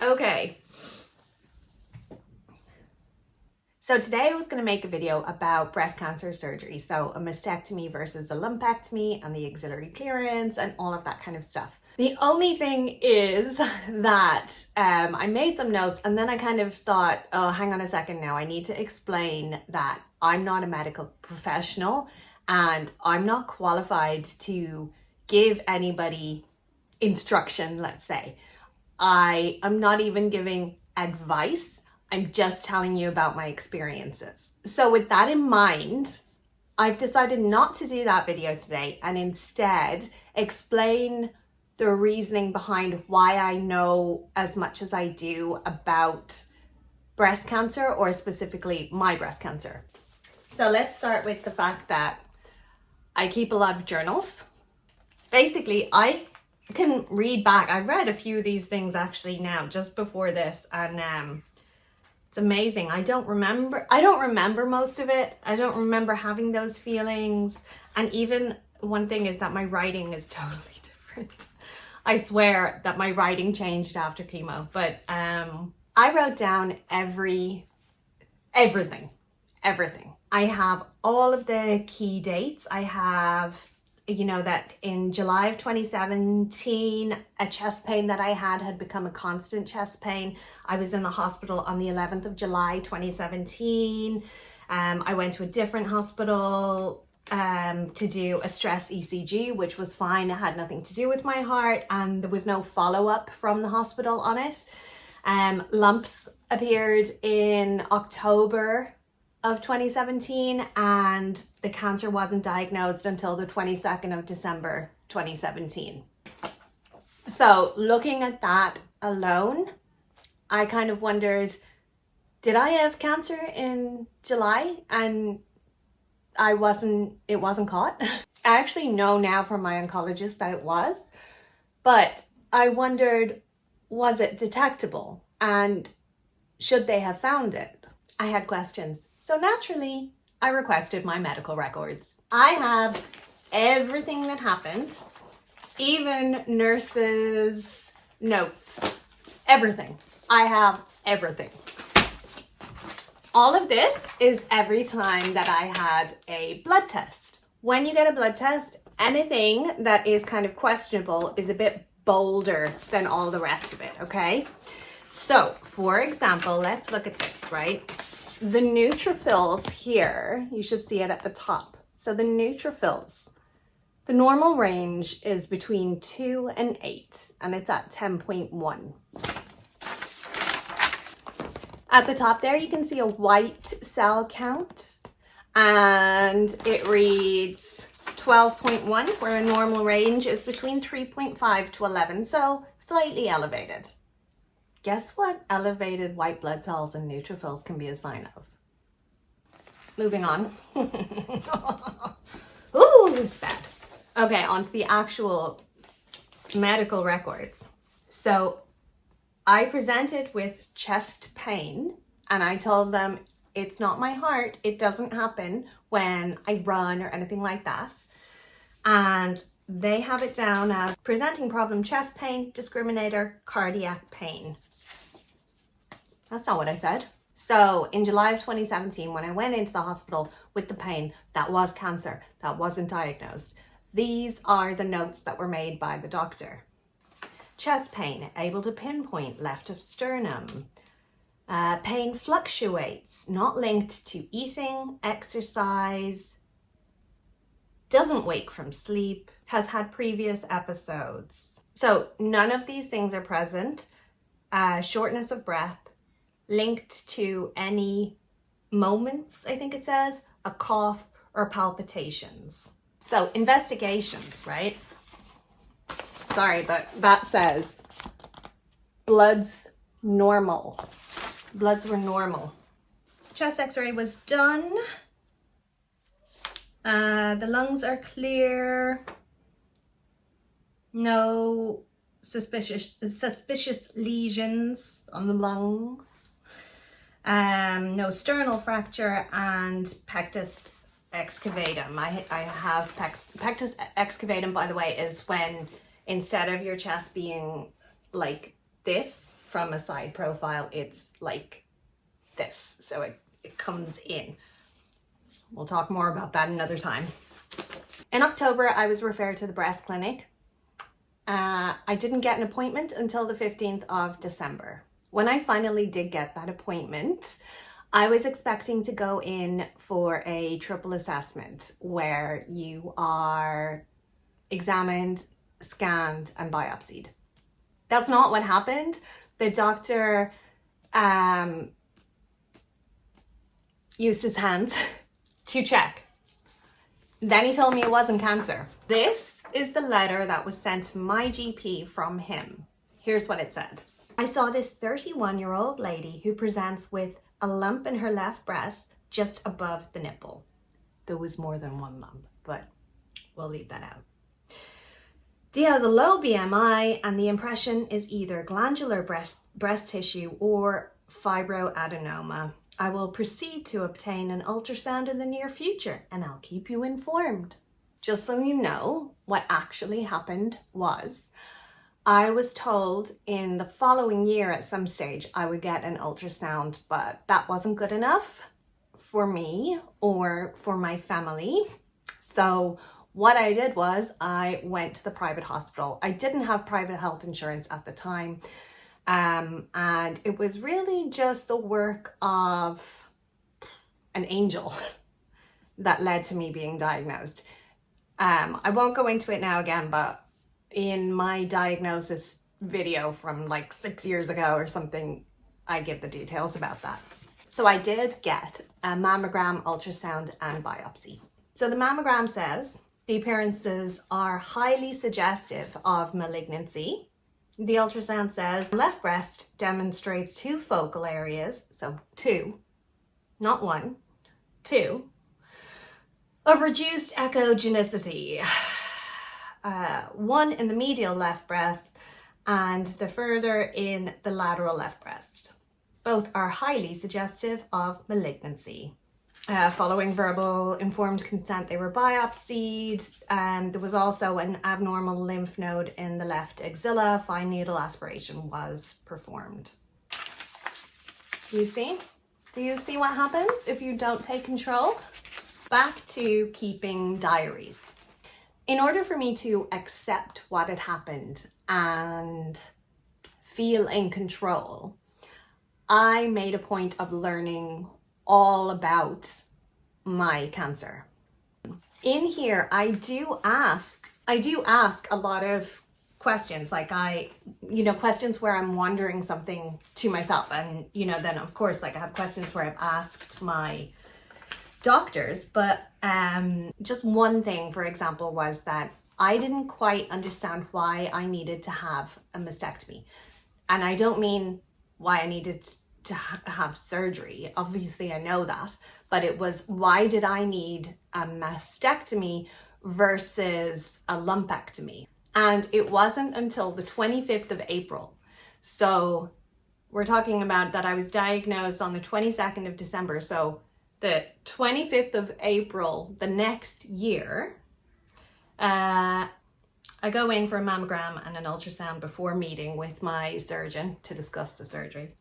Okay. So today I was going to make a video about breast cancer surgery. So a mastectomy versus a lumpectomy and the axillary clearance and all of that kind of stuff. The only thing is that I made some notes and then I kind of thought, oh, hang on a second now. I need to explain that I'm not a medical professional and I'm not qualified to give anybody instruction, let's say. I am not even giving advice. I'm just telling you about my experiences. So with that in mind, I've decided not to do that video today and instead explain the reasoning behind why I know as much as I do about breast cancer, or specifically my breast cancer. So let's start with the fact that I keep a lot of journals. Basically, I can read back. I read a few of these things actually now just before this, and it's amazing. I don't remember most of it. I don't remember having those feelings. And even one thing is that my writing is totally different. I swear that my writing changed after chemo, but I wrote down everything. I have all of the key dates. I have, that in July of 2017, a chest pain that I had become a constant chest pain. I was in the hospital on the 11th of July, 2017. I went to a different hospital to do a stress ECG, which was fine. It had nothing to do with my heart, and there was no follow-up from the hospital on it. Lumps appeared in October of 2017, and the cancer wasn't diagnosed until the 22nd of December 2017. So looking at that alone, I kind of wondered, did I have cancer in July and it wasn't caught? I actually know now from my oncologist that it was, but I wondered, was it detectable and should they have found it? I had questions. So naturally, I requested my medical records. I have everything that happened, even nurses' notes, everything. I have everything. All of this is every time that I had a blood test. When you get a blood test, anything that is kind of questionable is a bit bolder than all the rest of it, okay? So, for example, let's look at this, right? The neutrophils here, you should see it at the top. So the neutrophils, the normal range is between 2 and 8, and it's at 10.1. At the top there, you can see a white cell count, and it reads 12.1, where a normal range is between 3.5 to 11, so slightly elevated. Guess what elevated white blood cells and neutrophils can be a sign of? Moving on. Ooh, it's bad. Okay, on to the actual medical records. So I presented with chest pain and I told them it's not my heart. It doesn't happen when I run or anything like that. And they have it down as presenting problem chest pain, discriminator, cardiac pain. That's not what I said. So in July of 2017, when I went into the hospital with the pain, that was cancer, that wasn't diagnosed. These are the notes that were made by the doctor. Chest pain, able to pinpoint left of sternum. Pain fluctuates, not linked to eating, exercise, doesn't wake from sleep, has had previous episodes. So none of these things are present. Shortness of breath, linked to any moments, I think it says, a cough or palpitations. So investigations, right? Sorry, but that says bloods normal. Bloods were normal. Chest x-ray was done. The lungs are clear. No suspicious lesions on the lungs. No sternal fracture, and pectus excavatum. I have pectus excavatum, by the way, is when instead of your chest being like this, from a side profile, it's like this. So it comes in. We'll talk more about that another time. In October, I was referred to the breast clinic. I didn't get an appointment until the 15th of December. When I finally did get that appointment, I was expecting to go in for a triple assessment where you are examined, scanned, and biopsied. That's not what happened. The doctor used his hands to check. Then he told me it wasn't cancer. This is the letter that was sent to my GP from him. Here's what it said. I saw this 31-year-old lady who presents with a lump in her left breast just above the nipple. There was more than one lump, but we'll leave that out. She has a low BMI and the impression is either glandular breast tissue or fibroadenoma. I will proceed to obtain an ultrasound in the near future and I'll keep you informed. Just so you know, what actually happened was I was told in the following year at some stage I would get an ultrasound, but that wasn't good enough for me or for my family. So what I did was I went to the private hospital. I didn't have private health insurance at the time. And it was really just the work of an angel that led to me being diagnosed. I won't go into it now again, but in my diagnosis video from like 6 years ago or something, I give the details about that. So I did get a mammogram, ultrasound, and biopsy. So the mammogram says the appearances are highly suggestive of malignancy. The ultrasound says left breast demonstrates 2 focal areas, so 2, not 1, 2, of reduced echogenicity. 1 in the medial left breast and the further in the lateral left breast. Both are highly suggestive of malignancy. Following verbal informed consent, they were biopsied. There was also an abnormal lymph node in the left axilla. Fine needle aspiration was performed. Do you see? Do you see what happens if you don't take control? Back to keeping diaries. In order for me to accept what had happened and feel in control, I made a point of learning all about my cancer. In here, I do ask a lot of questions, like questions where I'm wondering something to myself. And, then of course, like I have questions where I've asked my doctors, but just one thing, for example, was that I didn't quite understand why I needed to have a mastectomy. And I don't mean why I needed to have surgery. Obviously, I know that, but it was, why did I need a mastectomy versus a lumpectomy? And it wasn't until the 25th of April. So we're talking about that I was diagnosed on the 22nd of December. So the 25th of April, the next year, I go in for a mammogram and an ultrasound before meeting with my surgeon to discuss the surgery.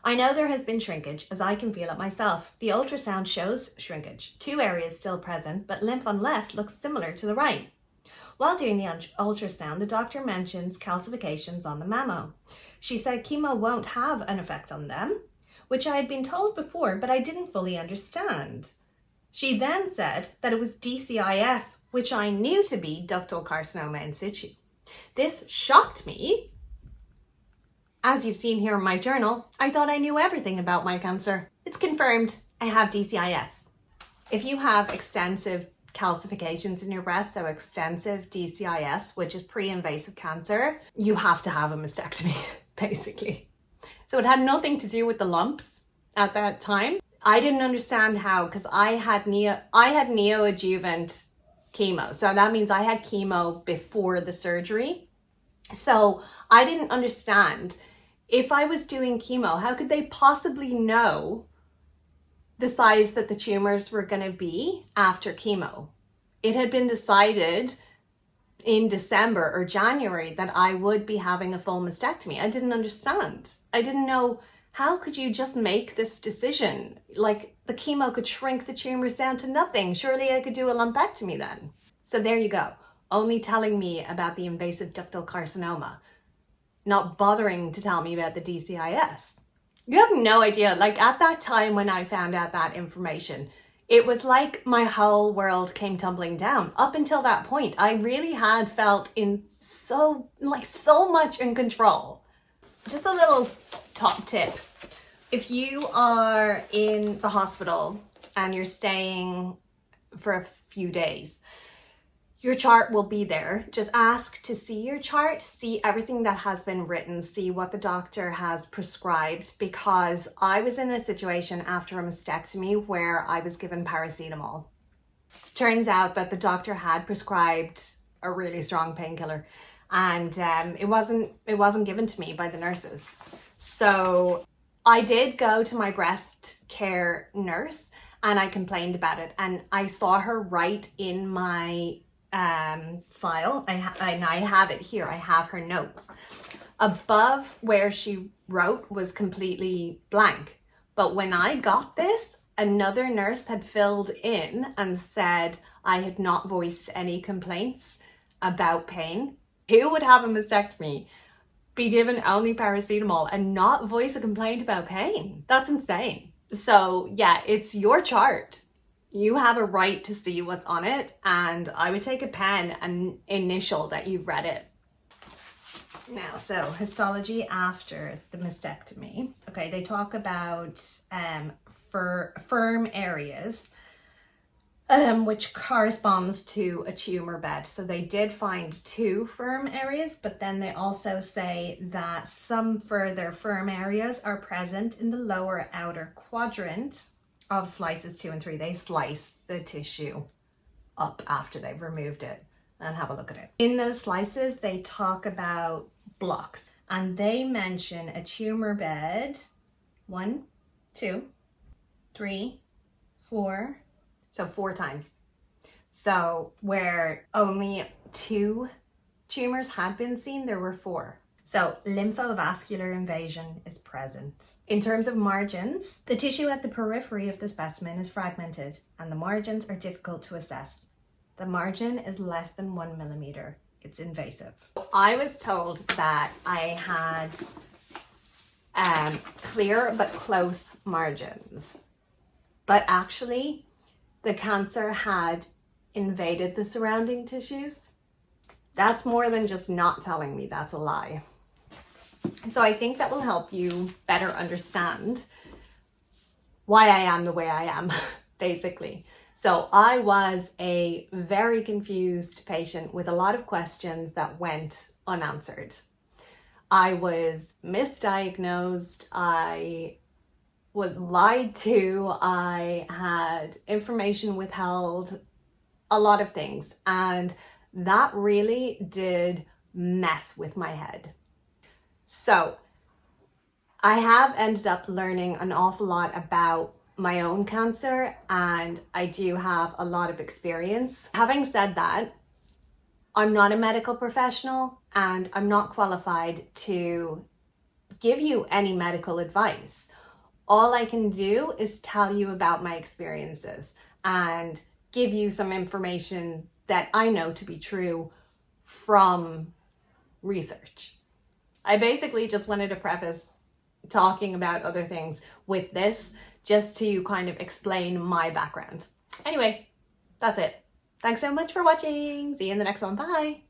I know there has been shrinkage, as I can feel it myself. The ultrasound shows shrinkage. 2 areas still present, but lymph on left looks similar to the right. While doing the ultrasound, the doctor mentions calcifications on the mammo. She said chemo won't have an effect on them, which I had been told before, but I didn't fully understand. She then said that it was DCIS, which I knew to be ductal carcinoma in situ. This shocked me. As you've seen here in my journal, I thought I knew everything about my cancer. It's confirmed I have DCIS. If you have extensive calcifications in your breast, so extensive DCIS, which is pre-invasive cancer, you have to have a mastectomy, basically. So it had nothing to do with the lumps at that time. I didn't understand how, because I had neoadjuvant chemo. So that means I had chemo before the surgery. So I didn't understand, if I was doing chemo, how could they possibly know the size that the tumors were going to be after chemo? It had been decided in December or January that I would be having a full mastectomy. I didn't understand. I didn't know, how could you just make this decision? Like, the chemo could shrink the tumors down to nothing. Surely I could do a lumpectomy then. So there you go. Only telling me about the invasive ductal carcinoma, not bothering to tell me about the DCIS. You have no idea. Like, at that time when I found out that information, it was like my whole world came tumbling down. Up until that point, I really had felt so much in control. Just a little top tip. If you are in the hospital and you're staying for a few days, your chart will be there. Just ask to see your chart, see everything that has been written, see what the doctor has prescribed, because I was in a situation after a mastectomy where I was given paracetamol. Turns out that the doctor had prescribed a really strong painkiller, and it wasn't given to me by the nurses. So I did go to my breast care nurse and I complained about it, and I saw her write in my file, and I have it here, I have her notes. Above where she wrote was completely blank, but when I got this, another nurse had filled in and said I had not voiced any complaints about pain. Who would have a mastectomy, be given only paracetamol, and not voice a complaint about pain? That's insane. So yeah, it's your chart. You have a right to see what's on it, and I would take a pen and initial that you've read it. Now, so histology after the mastectomy. Okay, they talk about firm areas, which corresponds to a tumor bed. So they did find 2 firm areas, but then they also say that some further firm areas are present in the lower outer quadrant of slices 2 and 3. They slice the tissue up after they've removed it, and have a look at it. In those slices, they talk about blocks, and they mention a tumor bed 1, 2, 3, 4. So 4 times. So where only 2 tumors had been seen, there were 4. So lymphovascular invasion is present. In terms of margins, the tissue at the periphery of the specimen is fragmented, and the margins are difficult to assess. The margin is less than 1 millimeter. It's invasive. I was told that I had clear but close margins, but actually the cancer had invaded the surrounding tissues. That's more than just not telling me that's a lie. So I think that will help you better understand why I am the way I am, basically. So I was a very confused patient with a lot of questions that went unanswered. I was misdiagnosed. I was lied to. I had information withheld, a lot of things. And that really did mess with my head. So I have ended up learning an awful lot about my own cancer, and I do have a lot of experience. Having said that, I'm not a medical professional and I'm not qualified to give you any medical advice. All I can do is tell you about my experiences and give you some information that I know to be true from research. I basically just wanted to preface talking about other things with this, just to kind of explain my background. Anyway, that's it. Thanks so much for watching. See you in the next one. Bye.